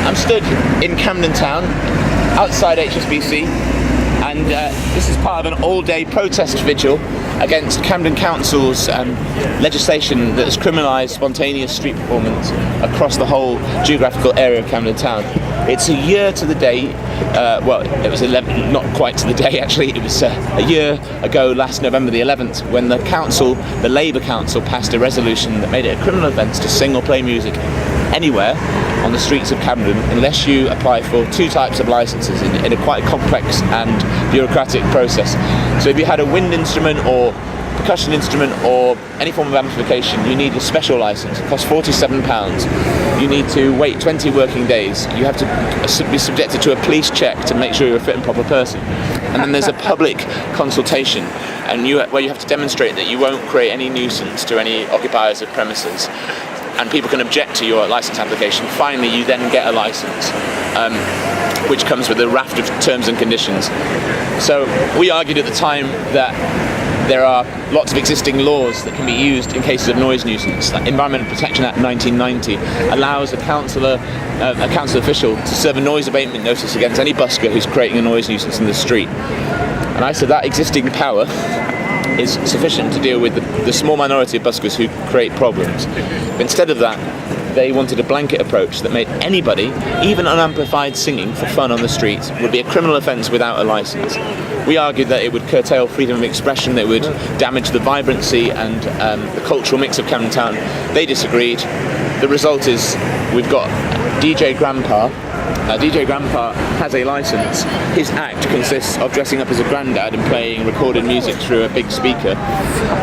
I'm stood in Camden Town, outside HSBC, and this is part of an all-day protest vigil against Camden Council's legislation that has criminalised spontaneous street performance across the whole geographical area of Camden Town. It's a year to the day, well, it was 11, not quite to the day actually, it was a year ago, last November the 11th, when the council, the Labour Council, passed a resolution that made it a criminal offence to sing or play music anywhere on the streets of Camden unless you apply for two types of licences in a quite complex and bureaucratic process. So if you had a wind instrument or percussion instrument or any form of amplification, you need a special licence. It costs £47. You need to wait 20 working days. You have to be subjected to a police check to make sure you're a fit and proper person. And then there's a public consultation and where you have to demonstrate that you won't create any nuisance to any occupiers of premises. And people can object to your licence application. Finally, you then get a licence, which comes with a raft of terms and conditions. So we argued at the time that there are lots of existing laws that can be used in cases of noise nuisance. Like Environmental Protection Act 1990 allows a council official to serve a noise abatement notice against any busker who's creating a noise nuisance in the street. And I said that existing power is sufficient to deal with the small minority of buskers who create problems. But instead of that, they wanted a blanket approach that made anybody, even unamplified singing for fun on the streets, would be a criminal offence without a licence. We argued that it would curtail freedom of expression, that it would damage the vibrancy and the cultural mix of Camden Town. They disagreed. The result is we've got DJ Grandpa. DJ Grandpa has a licence. His act consists of dressing up as a granddad and playing recorded music through a big speaker,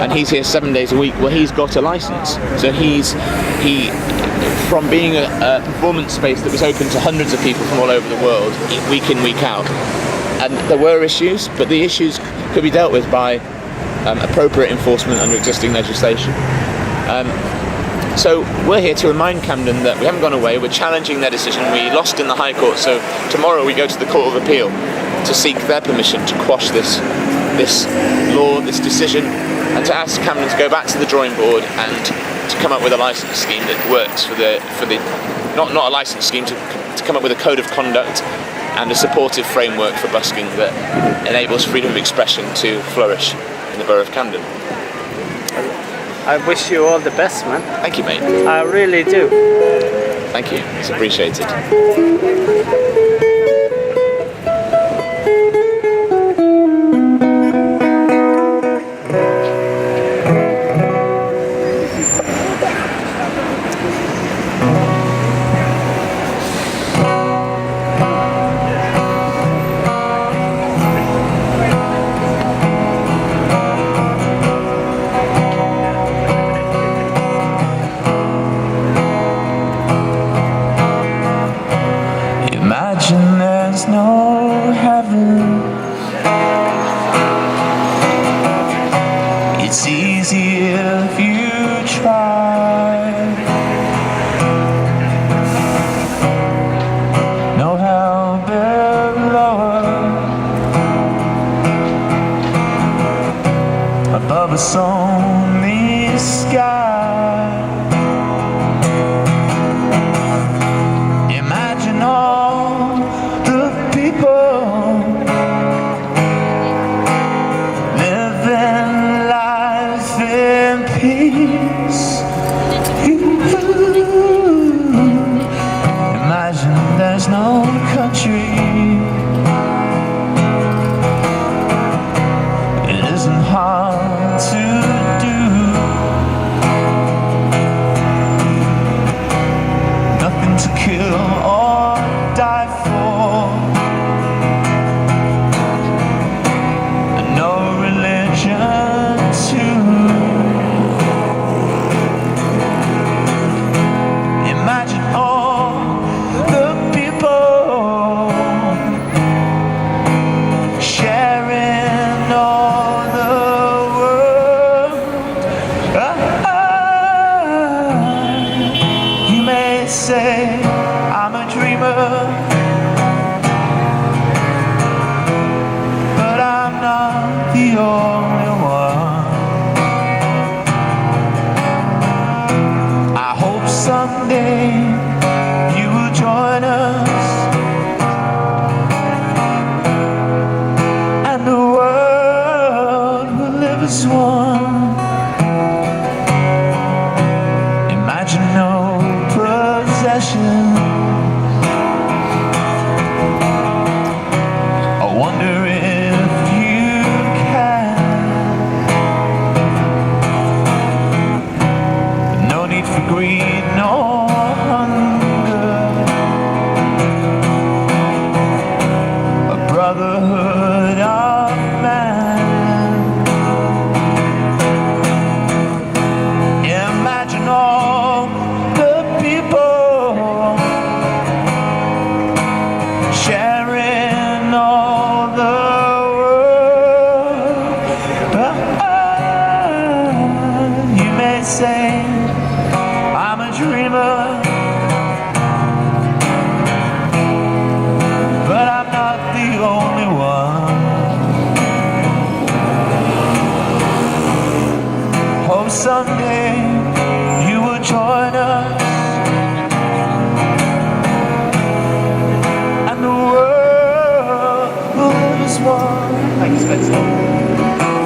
and he's here 7 days a week. Well, he's got a licence, so from being a performance space that was open to hundreds of people from all over the world, week in, week out. And there were issues, but the issues could be dealt with by appropriate enforcement under existing legislation. So we're here to remind Camden that we haven't gone away. We're challenging their decision. We lost in the High Court, so tomorrow we go to the Court of Appeal to seek their permission to quash this law, this decision, and to ask Camden to go back to the drawing board and to come up with a licence scheme that works for the not a licence scheme, to come up with a code of conduct and a supportive framework for busking that enables freedom of expression to flourish in the borough of Camden. I wish you all the best, man. Thank you, mate. I really do. Thank you. It's appreciated. Imagine there's no heaven. It's easy if you try. No hell below, above us only sky. Imagine all the people living life in peace. Imagine there's no country. It isn't hard to do. Nothing to kill or die for, and no religion too. Imagine all the people sharing all the world. You may say I'm a dreamer, but I'm not the only one. I hope someday you will join us dreamer, but I'm not the only one. Hope someday you will join us, and the world will live as one. Thanks, Spencer.